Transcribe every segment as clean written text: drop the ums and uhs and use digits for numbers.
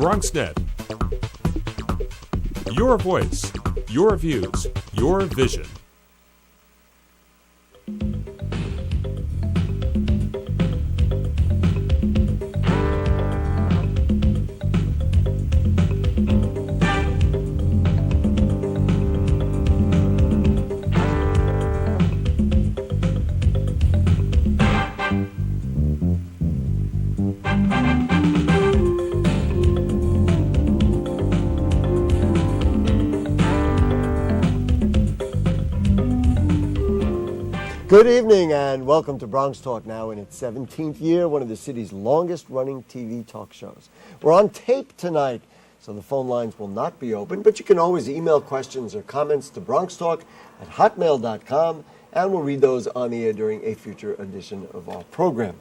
BronxNet. Your voice, your views, your vision. Good evening and welcome to BronxTalk, now in its 17th year, one of the city's longest running TV talk shows. We're on tape tonight, so the phone lines will not be open, but you can always email questions or comments to BronxTalk@hotmail.com, and we'll read those on the air during a future edition of our program.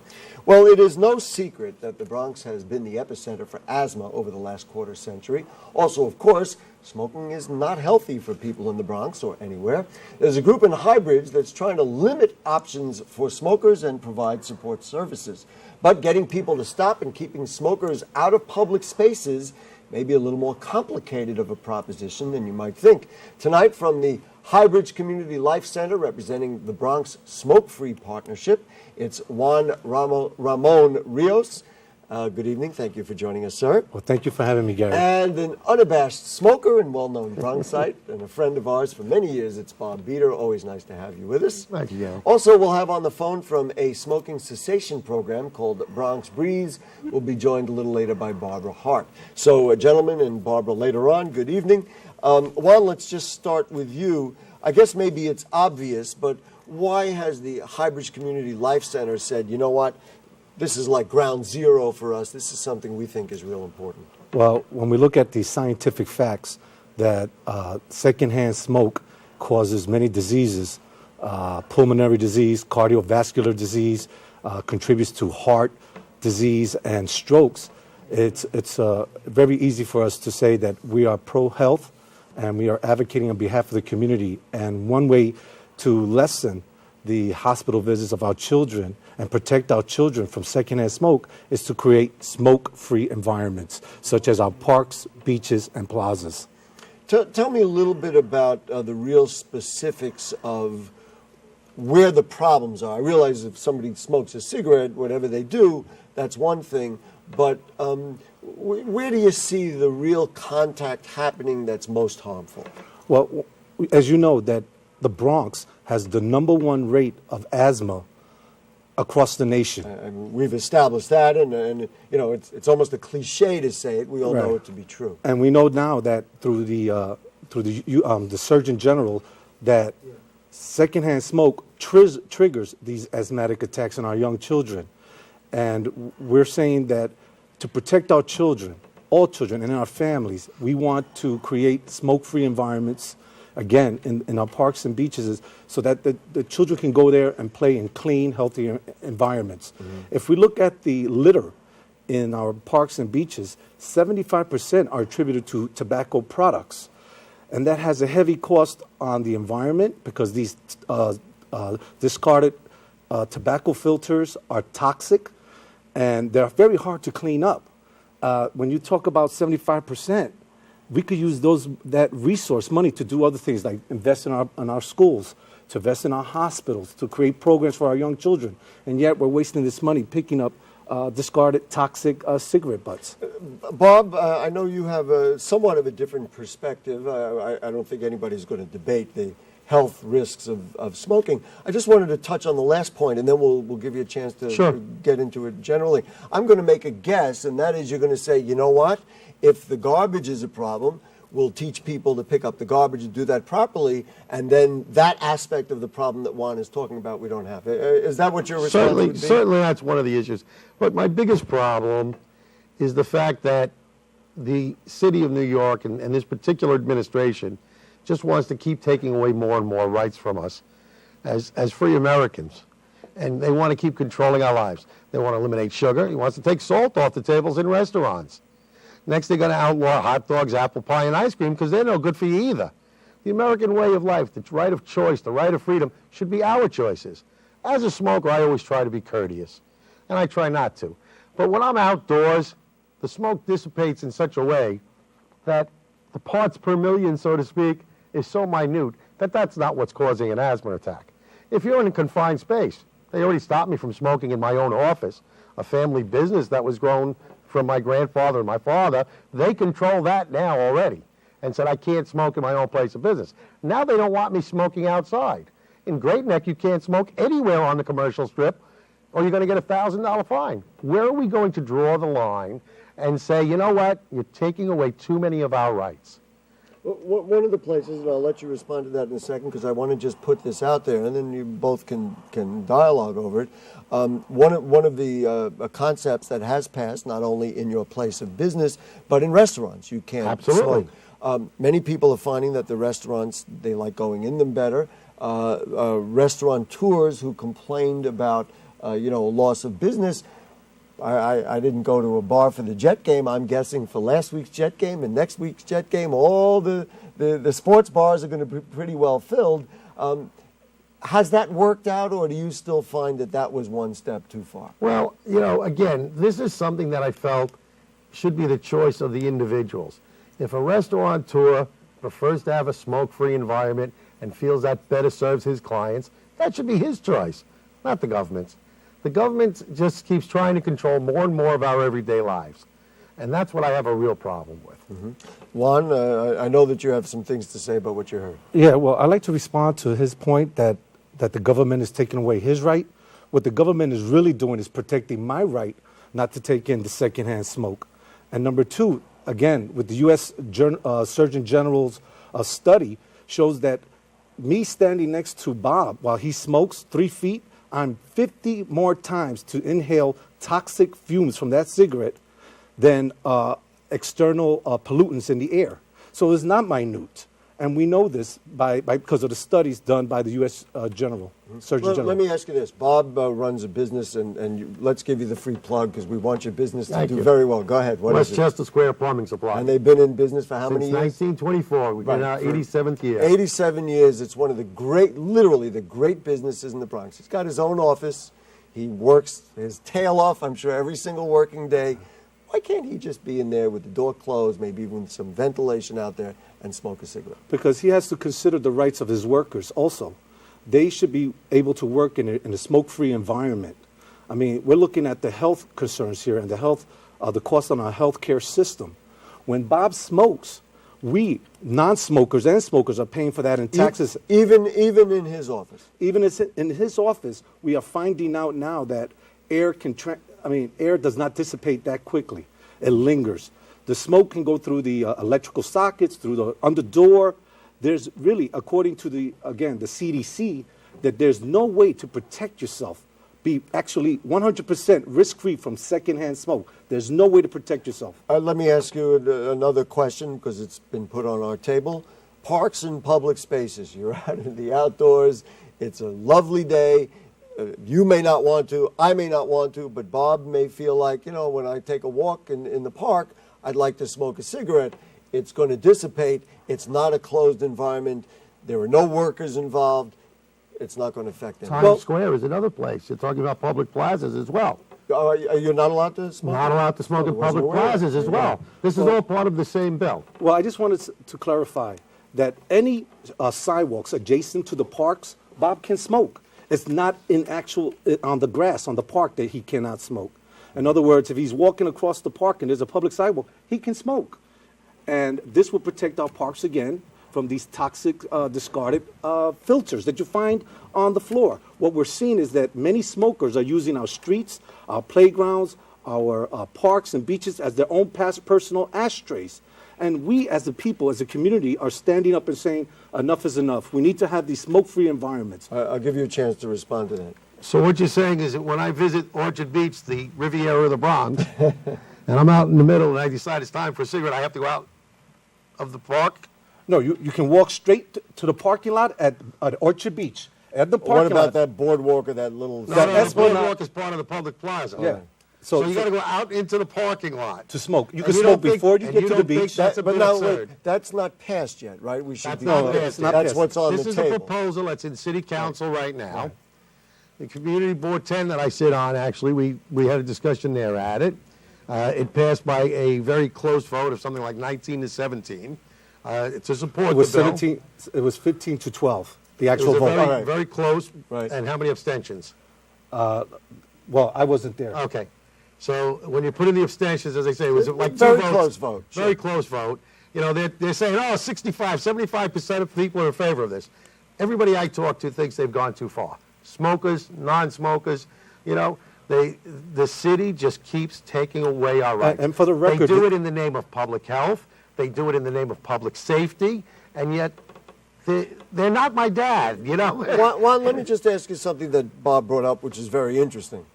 Well, it is no secret that the Bronx has been the epicenter for asthma over the last quarter century. Also, of course, smoking is not healthy for people in the Bronx or anywhere. There's a group in Highbridge that's trying to limit options for smokers and provide support services. But getting people to stop and keeping smokers out of public spaces may be a little more complicated of a proposition than you might think. Tonight, from the Highbridge Community Life Center, representing the Bronx Smoke-Free Partnership, it's Juan Ramon Rios. Good evening. Thank you for joining us, sir. Well, thank you for having me, Gary. And an unabashed smoker and well-known Bronxite and a friend of ours for many years, it's Bob Beater. Always nice to have you with us. Thank you, Gary. Also, we'll have on the phone from a smoking cessation program called Bronx Breeze. We'll be joined a little later by Barbara Hart. So, gentlemen, and Barbara later on, good evening. Juan, let's just start with you. I guess maybe it's obvious, but why has the Highbridge Community Life Center said, you know what, this is like ground zero for us. This is something we think is real important. Well, when we look at the scientific facts that secondhand smoke causes many diseases, pulmonary disease, cardiovascular disease, contributes to heart disease and strokes, it's very easy for us to say that we are pro-health and we are advocating on behalf of the community. And one way to lessen the hospital visits of our children and protect our children from secondhand smoke is to create smoke-free environments, such as our parks, beaches, and plazas. Tell me a little bit about the real specifics of where the problems are. I realize if somebody smokes a cigarette, whatever they do, that's one thing, but where do you see the real contact happening that's most harmful? Well, as you know, that the Bronx has the #1 rate of asthma across the nation. We've established that, and you know, it's almost a cliche to say it. We all know it to be true. And we know now that through the Surgeon General that secondhand smoke triggers these asthmatic attacks in our young children, and we're saying that to protect our children, all children, and our families, we want to create smoke-free environments. Again, in our parks and beaches, so that the children can go there and play in clean, healthy environments. Mm-hmm. If we look at the litter in our parks and beaches, 75% are attributed to tobacco products. And that has a heavy cost on the environment because these discarded tobacco filters are toxic and they're very hard to clean up. When you talk about 75%, we could use that resource money to do other things like invest in our schools, to invest in our hospitals, to create programs for our young children. And yet we're wasting this money picking up discarded toxic cigarette butts. Bob, I know you have somewhat of a different perspective. I don't think anybody's going to debate the health risks of smoking. I just wanted to touch on the last point, and then we'll give you a chance to get into it generally. I'm going to make a guess, and that is you're going to say, you know what? If the garbage is a problem, we'll teach people to pick up the garbage and do that properly, and then that aspect of the problem that Juan is talking about we don't have. Is that what your response would be? Certainly that's one of the issues. But my biggest problem is the fact that the city of New York and this particular administration just wants to keep taking away more and more rights from us as free Americans. And they want to keep controlling our lives. They want to eliminate sugar. He wants to take salt off the tables in restaurants. Next, they're going to outlaw hot dogs, apple pie, and ice cream because they're no good for you either. The American way of life, the right of choice, the right of freedom, should be our choices. As a smoker, I always try to be courteous, and I try not to. But when I'm outdoors, the smoke dissipates in such a way that the parts per million, so to speak, is so minute that that's not what's causing an asthma attack. If you're in a confined space, they already stopped me from smoking in my own office, a family business that was grown from my grandfather and my father. They control that now already and said I can't smoke in my own place of business. Now they don't want me smoking outside. In Great Neck, you can't smoke anywhere on the commercial strip or you're going to get a $1,000 fine. Where are we going to draw the line and say, you know what, you're taking away too many of our rights? One of the places, and I'll let you respond to that in a second because I want to just put this out there, and then you both can dialogue over it. One of the concepts that has passed, not only in your place of business, but in restaurants, you can't Absolutely. smoke. Many people are finding that the restaurants, they like going in them better. Restaurateurs who complained about, loss of business. I didn't go to a bar for the Jet game. I'm guessing for last week's Jet game and next week's Jet game, all the sports bars are going to be pretty well filled. Has that worked out, or do you still find that was one step too far? Well, again, this is something that I felt should be the choice of the individuals. If a restaurateur prefers to have a smoke-free environment and feels that better serves his clients, that should be his choice, not the government's. The government just keeps trying to control more and more of our everyday lives. And that's what I have a real problem with. Mm-hmm. Juan, I know that you have some things to say about what you heard. Yeah, well, I'd like to respond to his point that the government is taking away his right. What the government is really doing is protecting my right not to take in the secondhand smoke. And number two, again, with the U.S. Surgeon General's study shows that me standing next to Bob while he smokes 3 feet, I'm 50 more times to inhale toxic fumes from that cigarette than external pollutants in the air. So it's not minute. And we know this because of the studies done by the U.S. Surgeon General. Let me ask you this. Bob runs a business, and let's give you the free plug because we want your business to do very well. Go ahead. What is it? Westchester Square Plumbing Supply. And they've been in business for how many years? Since 1924. We're in our 87th year. 87 years. It's one of the literally the great businesses in the Bronx. He's got his own office. He works his tail off, I'm sure, every single working day. Why can't he just be in there with the door closed, maybe even with some ventilation out there, and smoke a cigarette? Because he has to consider the rights of his workers also. They should be able to work in a smoke-free environment. I mean, we're looking at the health concerns here and the cost on our healthcare system. When Bob smokes, we, non-smokers and smokers, are paying for that in taxes. Even in his office? Even in his office, we are finding out now that air does not dissipate that quickly. It lingers. The smoke can go through the electrical sockets, through the under door. There's really, according to the CDC, that there's no way to protect yourself, be actually 100% risk-free from secondhand smoke. There's no way to protect yourself. Let me ask you another question because it's been put on our table. Parks and public spaces. You're out in the outdoors. It's a lovely day. You may not want to, I may not want to, but Bob may feel like, when I take a walk in the park, I'd like to smoke a cigarette. It's going to dissipate. It's not a closed environment. There are no workers involved. It's not going to affect them. Times Square is another place. You're talking about public plazas as well. Are you not allowed to smoke? Not allowed to smoke in public plazas as well. This is all part of the same bill. Well, I just wanted to clarify that any sidewalks adjacent to the parks, Bob can smoke. It's not on the grass, on the park, that he cannot smoke. In other words, if he's walking across the park and there's a public sidewalk, he can smoke. And this will protect our parks again from these toxic discarded filters that you find on the floor. What we're seeing is that many smokers are using our streets, our playgrounds, our parks and beaches as their own personal ashtrays. And we as a people, as a community, are standing up and saying, enough is enough. We need to have these smoke-free environments. I'll give you a chance to respond to that. So what you're saying is that when I visit Orchard Beach, the Riviera of the Bronx, and I'm out in the middle and I decide it's time for a cigarette, I have to go out of the park? No, you can walk straight to the parking lot at Orchard Beach. At the parking What about lot. that boardwalk or that little... No, the boardwalk is part of the public plaza. Yeah. So you got to go out into the parking lot to smoke. You can smoke before you get to the beach. That's a bit absurd. That's not passed yet, right? We should. That's what's on the table. This is a proposal that's in City Council right now. Right. The Community Board 10 that I sit on, actually, we had a discussion there at it. It passed by a very close vote of something like 19 to 17 to support It was the bill. 17. It was 15 to 12. The It actual was a vote. very, very close. Right. And how many abstentions? Well, I wasn't there. Okay. So when you put in the abstentions, as I say, it was like Very two votes. close vote, sure. Very close vote. You know, they're saying, oh, 65, 75% of people are in favor of this. Everybody I talk to thinks they've gone too far. Smokers, non-smokers, you know, the city just keeps taking away our rights. And for the record, they do it in the name of public health. They do it in the name of public safety, and yet they're not my dad, you know. Juan, let me just ask you something that Bob brought up, which is very interesting.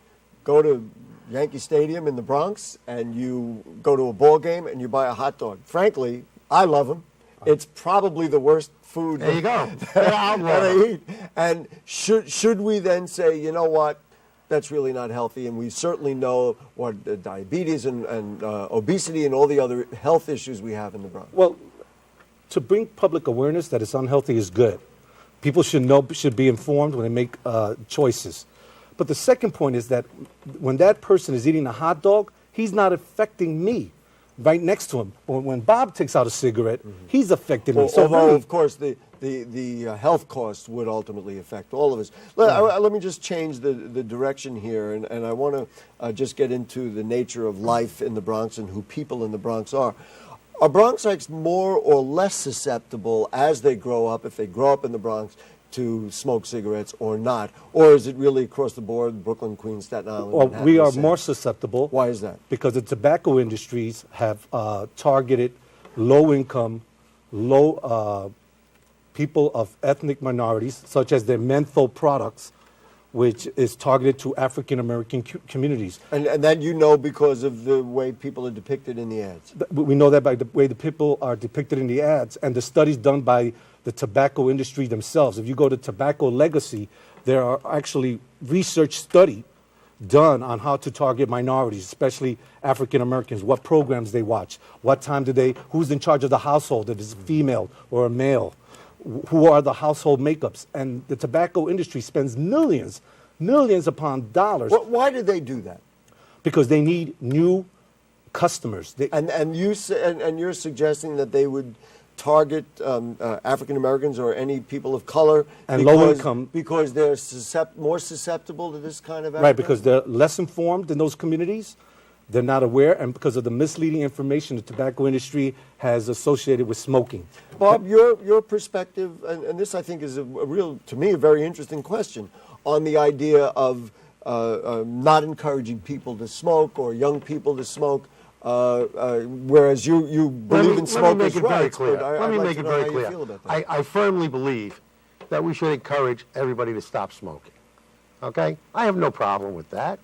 Go to Yankee Stadium in the Bronx, and you go to a ball game, and you buy a hot dog. Frankly, I love them. It's probably the worst food There you go. that I eat. And should we then say, you know what, that's really not healthy, and we certainly know what diabetes and obesity and all the other health issues we have in the Bronx. Well, to bring public awareness that it's unhealthy is good. People should be informed when they make choices. But the second point is that when that person is eating a hot dog, he's not affecting me right next to him. When Bob takes out a cigarette, he's affecting me. So Although, really, of course, the health costs would ultimately affect all of us. Let me just change the direction here, and I want to just get into the nature of life in the Bronx and who people in the Bronx are. Are Bronxites more or less susceptible as they grow up, if they grow up in the Bronx, to smoke cigarettes or not? Or is it really across the board, Brooklyn, Queens, Staten Island? well, Manhattan, we the are same? more susceptible. Why is that? Because the tobacco industries have targeted low-income, people of ethnic minorities, such as their menthol products, which is targeted to African-American communities. And that you know because of the way people are depicted in the ads. We know that by the way the people are depicted in the ads and the studies done by the tobacco industry themselves. If you go to Tobacco Legacy, there are actually research study done on how to target minorities, especially African Americans, what programs they watch, what time do they, who's in charge of the household, if it's a female or a male, who are the household makeups. And the tobacco industry spends millions upon dollars Why did they do that? because they need new customers. And you're suggesting that they would target African Americans or any people of color And low income. because they're more susceptible to this kind of Right, because they're less informed in those communities. They're not aware, and because of the misleading information the tobacco industry has associated with smoking. Bob, your perspective, and this I think is to me, a very interesting question on the idea of not encouraging people to smoke or young people to smoke, whereas you believe in smokers' rights. Let me make it very clear. I firmly believe that we should encourage everybody to stop smoking. Okay? I have no problem with that.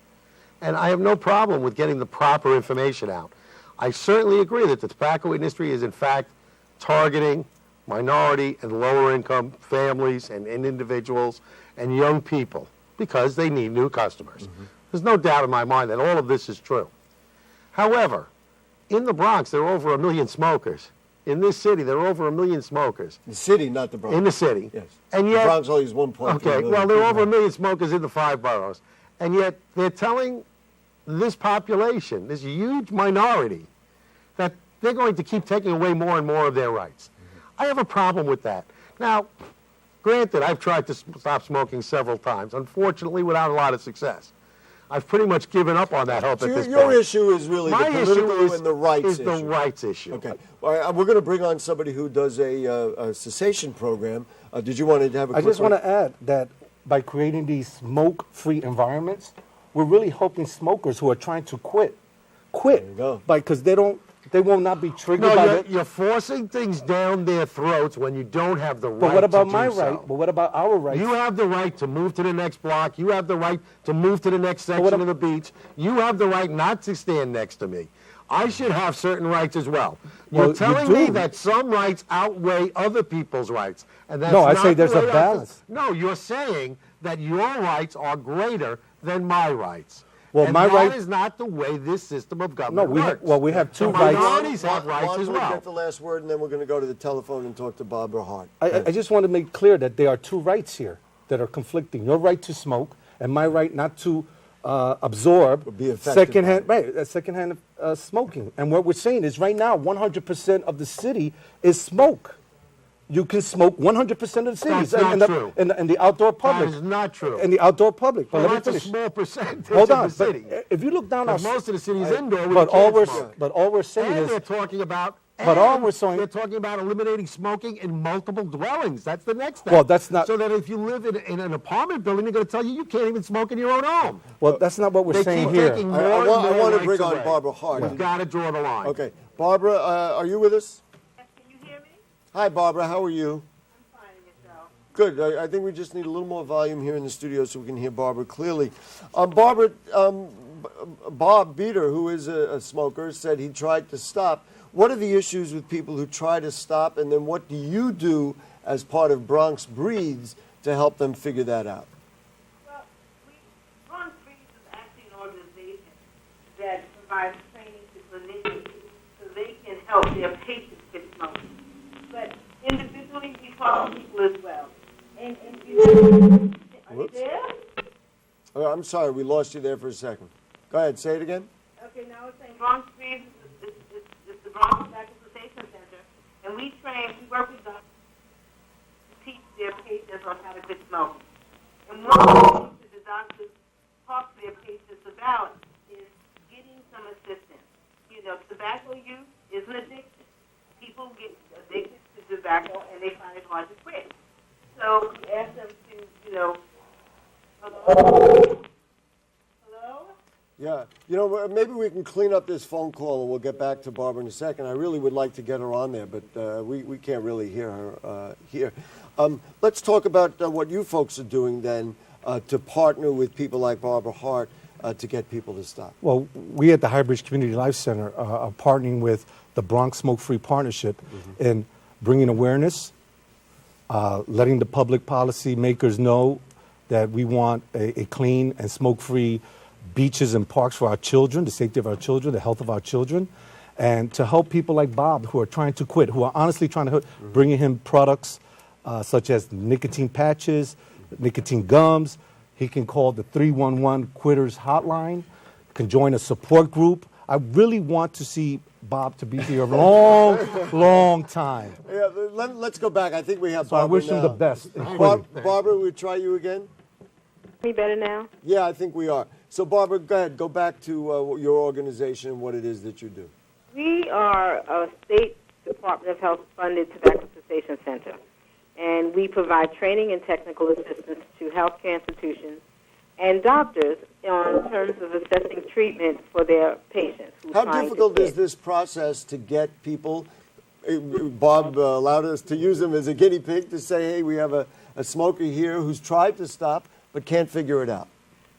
And I have no problem with getting the proper information out. I certainly agree that the tobacco industry is, in fact, targeting minority and lower income families and individuals and young people because they need new customers. There's no doubt in my mind that all of this is true. However, in the Bronx, there are over 1 million smokers. In this city, there are over 1 million smokers. The city, not the Bronx. In the city. Yes. And yet, the Bronx only is 1.3 okay, million. well, there are over 1 people. million smokers in the 5 boroughs. And yet, they're telling this population, this huge minority, that they're going to keep taking away more and more of their rights. I have a problem with that. Now, granted, I've tried to stop smoking several times, unfortunately without a lot of success. I've pretty much given up on that hope at this Your point. issue is really My the issue political and the rights is issue. the rights issue. Okay. All right, we're going to bring on somebody who does a cessation program. Did you want to have a I quick just want to add that by creating these smoke-free environments, we're really helping smokers who are trying to quit. There you go. Because they will not be triggered by No, the... you're forcing things down their throats when you don't have the right But what about to my do so. right? But what about our rights? You have the right to move to the next block. You have the right to move to the next section of the beach. You have the right not to stand next to me. I should have certain rights as well. Well, You're you telling me do. that some rights outweigh other people's rights. And that's No, I not say the there's a way balance. No, you're saying that your rights are greater than my rights. Well, and my that right- is not the way this system of No, government we works. have two The rights. minorities have rights Juan as will well. get the last word, and then we're going to go to the telephone and talk to Barbara Hart. I just want to make clear that there are two rights here that are conflicting. Your right to smoke and my right not to absorb be affected secondhand smoking. And what we're saying is right now, 100% of the city is smoke. You can smoke 100% of the cities. That's not true. In the outdoor public. That is not true. In the outdoor public. But Well, let me that's finish. a small percentage Hold on. of the city. But if you look down our... Most of the city is indoor with But all we're saying and is... they're talking about... But all we're saying... They're talking about eliminating smoking in multiple dwellings. That's the next step. Well, that's not... So that if you live in an apartment building, they're going to tell you can't even smoke in your own home. Well, that's not what we're saying here. I want to bring on Barbara Hart. We've got to draw the line. Okay. Barbara, are you with us? Can you hear me? Hi, Barbara. How are you? I'm fine, yourself. Good. I think we just need a little more volume here in the studio so we can hear Barbara clearly. Barbara, Bob Beater, who is a smoker, said he tried to stop. What are the issues with people who try to stop, and then what do you do as part of Bronx Breathes to help them figure that out? Well, Bronx Breathes is actually an organization that provides training to clinicians so they can help their patients quit smoking. But individually, we talk to people as well. And you know, are you there? I'm sorry, we lost you there for a second. Go ahead, say it again. Okay, now we're saying Bronx Breathes is the Bronx Tobacco Cessation Center, and we work with doctors to teach their patients on how to quit smoking. And one of the things that the doctors talk to their patients about is getting some assistance. You know, tobacco use is an addiction. People get addicted to tobacco, and they find it hard to quit. So we ask them to, hello? Yeah. Maybe we can clean up this phone call and we'll get back to Barbara in a second. I really would like to get her on there, but we can't really hear her here. Let's talk about what you folks are doing then to partner with people like Barbara Hart to get people to stop. Well, we at the Highbridge Community Life Center are partnering with the Bronx Smoke-Free Partnership in bringing awareness, letting the public policy makers know that we want a clean and smoke-free beaches and parks for our children, the safety of our children, the health of our children, and to help people like Bob who are trying to quit, who are honestly trying to bringing him products such as nicotine patches, nicotine gums. He can call the 311 Quitters hotline, can join a support group. I really want to see Bob to be here a long time. Yeah, let's go back. I think we have So Barbara I wish him the best. Barbara, we'll try you again. Me better now? Yeah, I think we are. So, Barbara, go ahead. Go back to your organization and what it is that you do. We are a State Department of Health funded tobacco cessation center, and we provide training and technical assistance to healthcare institutions and doctors on terms of assessing treatment for their patients. How difficult is this process to get people? Bob allowed us to use him as a guinea pig to say, hey, we have a smoker here who's tried to stop but can't figure it out.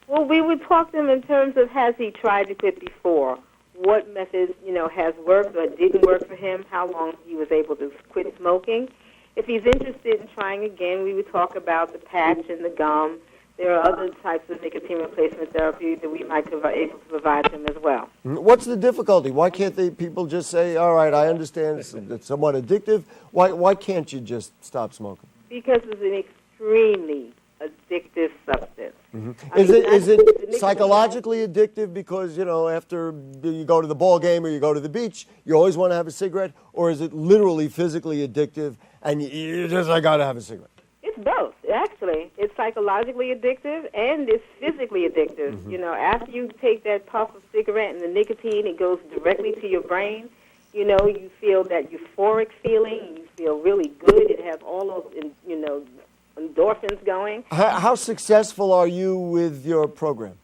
Well, we would talk to him in terms of has he tried to quit before, what methods, has worked or didn't work for him, how long he was able to quit smoking. If he's interested in trying again, we would talk about the patch and the gum. There are other types of nicotine replacement therapy that we might be able to provide to him as well. What's the difficulty? Why can't people just say, all right, I understand it's somewhat addictive. Why can't you just stop smoking? Because it's an extremely addictive substance. Is it psychologically addictive because, after you go to the ball game or you go to the beach, you always want to have a cigarette? Or is it literally physically addictive and you just, I got to have a cigarette? It's both, actually. It's psychologically addictive and it's physically addictive. After you take that puff of cigarette and the nicotine, it goes directly to your brain. You feel that euphoric feeling. You feel really good. It has all those, endorphins going. How successful are you with your program?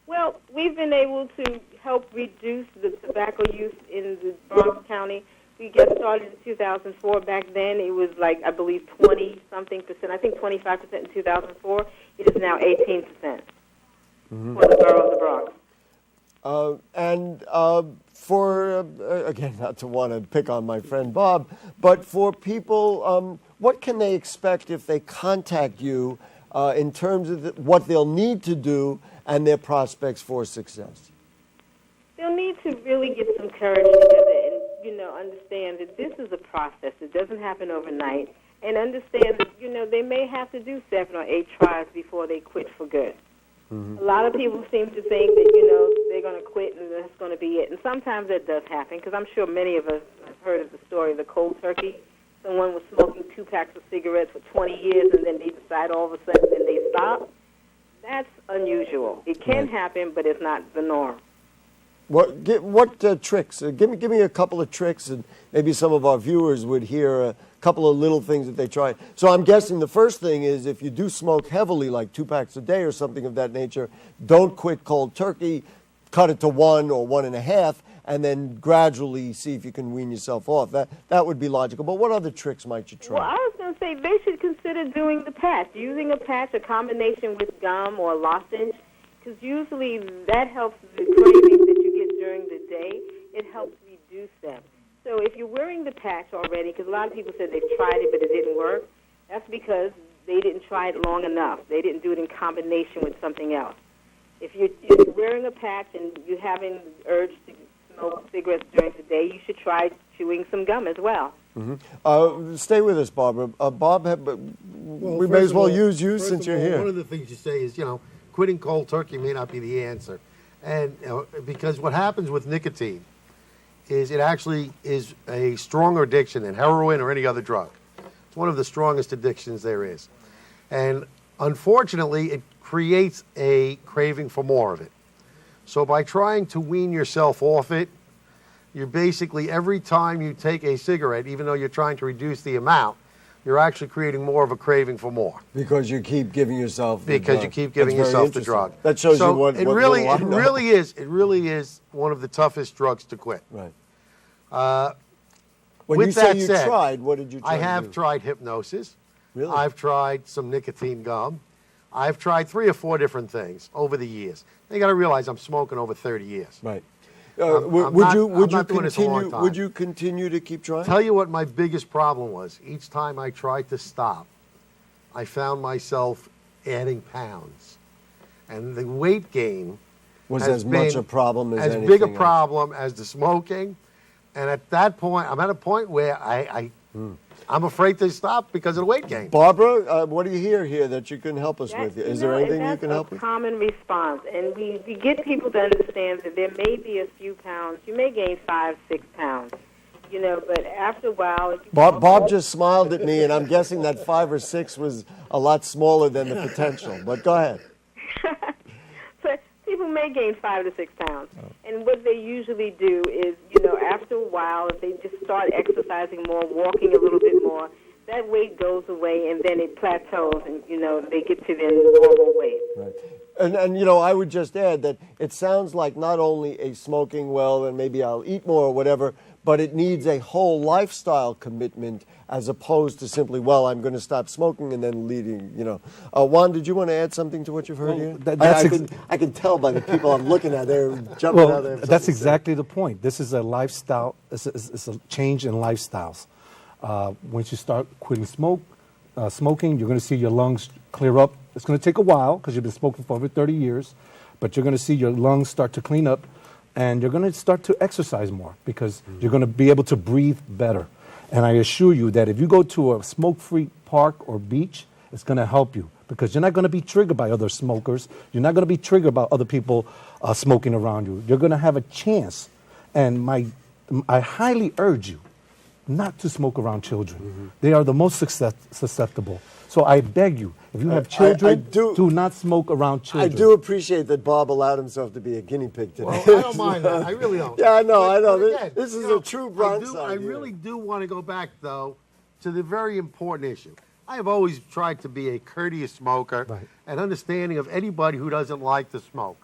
Well, we've been able to help reduce the tobacco use in the Bronx County. We got started in 2004. Back then, it was like, I believe, 20-something%. I think 25% in 2004. It is now 18% for the borough of the Bronx. For, again, not to want to pick on my friend Bob, but for people, what can they expect if they contact you in terms of what they'll need to do and their prospects for success? They'll need to really get some courage together and, understand that this is a process. It doesn't happen overnight. And understand that, they may have to do 7 or 8 tries before they quit for good. A lot of people seem to think that, they're going to quit and that's going to be it. And sometimes that does happen, because I'm sure many of us have heard of the story of the cold turkey. Someone was smoking 2 packs of cigarettes for 20 years, and then they decide all of a sudden that they stop. That's unusual. It can happen, but it's not the norm. What tricks? Give me a couple of tricks, and maybe some of our viewers would hear a couple of little things that they try. So I'm guessing the first thing is, if you do smoke heavily, like 2 packs a day or something of that nature, don't quit cold turkey. Cut it to 1 or 1.5, and then gradually see if you can wean yourself off. That would be logical. But what other tricks might you try? Well, I was going to say they should consider doing the patch, using a patch, a combination with gum or lozenge, because usually that helps the cravings that you get during the day. It helps reduce them. So if you're wearing the patch already, because a lot of people said they've tried it but it didn't work, that's because they didn't try it long enough. They didn't do it in combination with something else. If you're wearing a patch and you're having the urge to smoke cigarettes during the day, you should try chewing some gum as well. Stay with us, Barbara. Bob, we may as well use you since you're here. One of the things you say is, quitting cold turkey may not be the answer. And because what happens with nicotine is it actually is a stronger addiction than heroin or any other drug. It's one of the strongest addictions there is. And unfortunately, it creates a craving for more of it. So by trying to wean yourself off it, you're basically, every time you take a cigarette, even though you're trying to reduce the amount, you're actually creating more of a craving for more. Because you keep giving yourself the drug. Because you keep giving yourself the drug. That shows you what it really is one of the toughest drugs to quit. Right. When with you that say you said, tried, what did you try? I have tried hypnosis. Really? I've tried some nicotine gum. I've tried 3 or 4 different things over the years. You got to realize I'm smoking over 30 years. Right. Would you continue to keep trying? Tell you what my biggest problem was. Each time I tried to stop, I found myself adding pounds, and the weight gain was as much a problem as anything big a else. problem as the smoking. And at that point, I'm at a point where I'm afraid to stop because of the weight gain. Barbara, what do you hear here that you can help us with? Is there anything you can help with? That's a common response. And we get people to understand that there may be a few pounds. You may gain 5, 6 pounds. But after a while... Bob just smiled at me, and I'm guessing that 5 or 6 was a lot smaller than the potential. But go ahead. So people may gain 5 to 6 pounds. And what they usually do is, after a while, if they just start exercising more, walking a little bit more, that weight goes away, and then it plateaus, and, they get to their normal weight. Right. And I would just add that it sounds like not only a smoking, well, and maybe I'll eat more or whatever, but it needs a whole lifestyle commitment as opposed to simply, well, I'm going to stop smoking and then leading, Juan, did you want to add something to what you've heard here? I can tell by the people I'm looking at. They're jumping out there. That's exactly the point. This is a lifestyle. It's a change in lifestyles. Once you start quitting smoking, you're going to see your lungs clear up. It's going to take a while because you've been smoking for over 30 years, but you're going to see your lungs start to clean up, and you're going to start to exercise more because you're going to be able to breathe better. And I assure you that if you go to a smoke-free park or beach, it's going to help you because you're not going to be triggered by other smokers. You're not going to be triggered by other people smoking around you. You're going to have a chance. And I highly urge you not to smoke around children. They are the most susceptible. So I beg you, if you have children, do not smoke around children. I do appreciate that Bob allowed himself to be a guinea pig today. Well, I don't mind that. I really don't. Yeah, I know. But again, this is a true Bronx idea. I really do want to go back, though, to the very important issue. I have always tried to be a courteous smoker and understanding of anybody who doesn't like to smoke.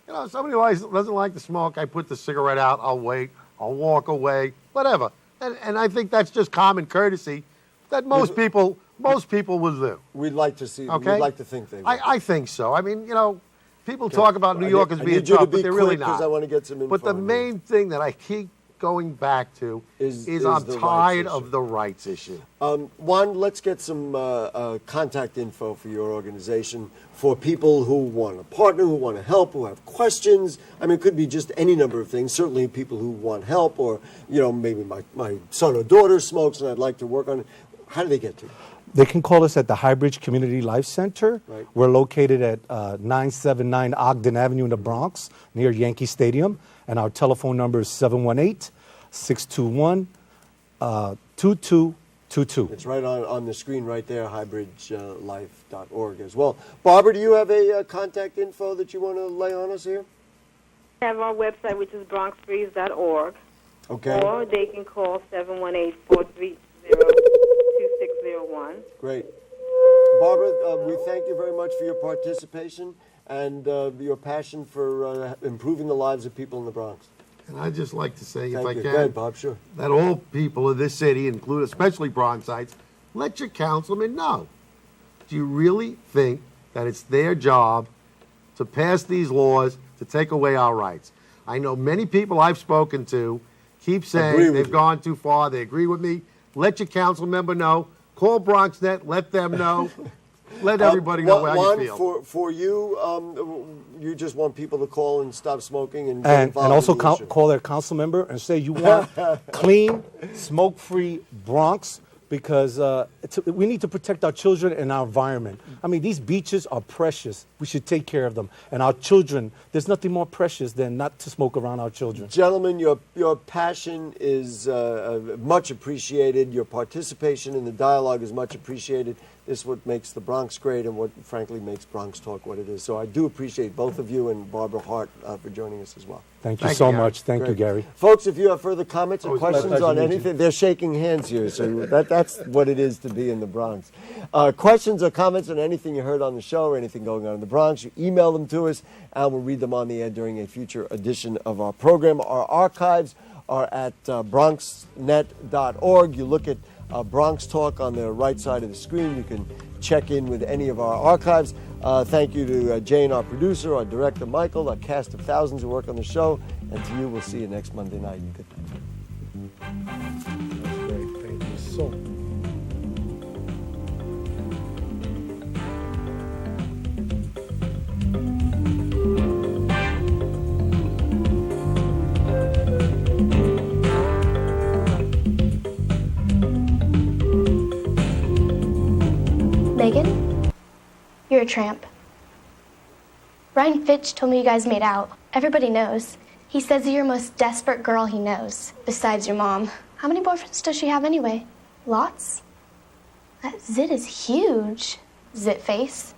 If somebody doesn't like to smoke, I put the cigarette out, I'll wait, I'll walk away, whatever. And I think that's just common courtesy that most people will do. We'd like to see. Okay? We'd like to think they will. I think so. I mean, people talk about New York as being tough, but they're really not. Because I want to get some info. But the main thing that I keep going back to is I'm tired of the rights issue. Juan, let's get some contact info for your organization for people who want to partner, who want to help, who have questions. I mean, it could be just any number of things. Certainly people who want help or, maybe my son or daughter smokes and I'd like to work on it. How do they get to you? They can call us at the Highbridge Community Life Center. Right. We're located at 979 Ogden Avenue in the Bronx, near Yankee Stadium. And our telephone number is 718-621-2222. It's right on the screen right there, highbridgelife.org as well. Barbara, do you have a contact info that you want to lay on us here? We have our website, which is bronxfreeze.org. Okay. Or they can call 718-430-2601. Great. Barbara, we thank you very much for your participation and your passion for improving the lives of people in the Bronx. And I'd just like to say, if Thank I you. can, Go ahead, Bob, sure. that all people of this city, include especially Bronxites, let your councilman know. Do you really think that it's their job to pass these laws to take away our rights? I know many people I've spoken to keep saying they've gone too far. They agree with me. Let your council member know. Call BronxNet. Let them know. Let everybody know how you feel. For you, you just want people to call and stop smoking and And also call their council member and say you want clean, smoke-free Bronx, because we need to protect our children and our environment. I mean, these beaches are precious. We should take care of them. And our children, there's nothing more precious than not to smoke around our children. Gentlemen, your passion is much appreciated. Your participation in the dialogue is much appreciated. This is what makes the Bronx great and what, frankly, makes BronxTalk what it is. So I do appreciate both of you and Barbara Hart for joining us as well. Thank you so much. Thank you, Gary. Folks, if you have further comments or questions pleasure on to meet you. anything, they're shaking hands here, so that's what it is to be in the Bronx. Questions or comments on anything you heard on the show or anything going on in the Bronx, you email them to us, and we'll read them on the air during a future edition of our program. Our archives are at bronxnet.org. You look at BronxTalk on the right side of the screen. You can check in with any of our archives. Thank you to Jane, our producer, our director, Michael, our cast of thousands who work on the show, and to you, we'll see you next Monday night. Good night. That's great. Thank you so much. Megan, you're a tramp. Ryan Fitch told me you guys made out. Everybody knows. He says you're the most desperate girl he knows, besides your mom. How many boyfriends does she have anyway? Lots? That zit is huge. Zit face.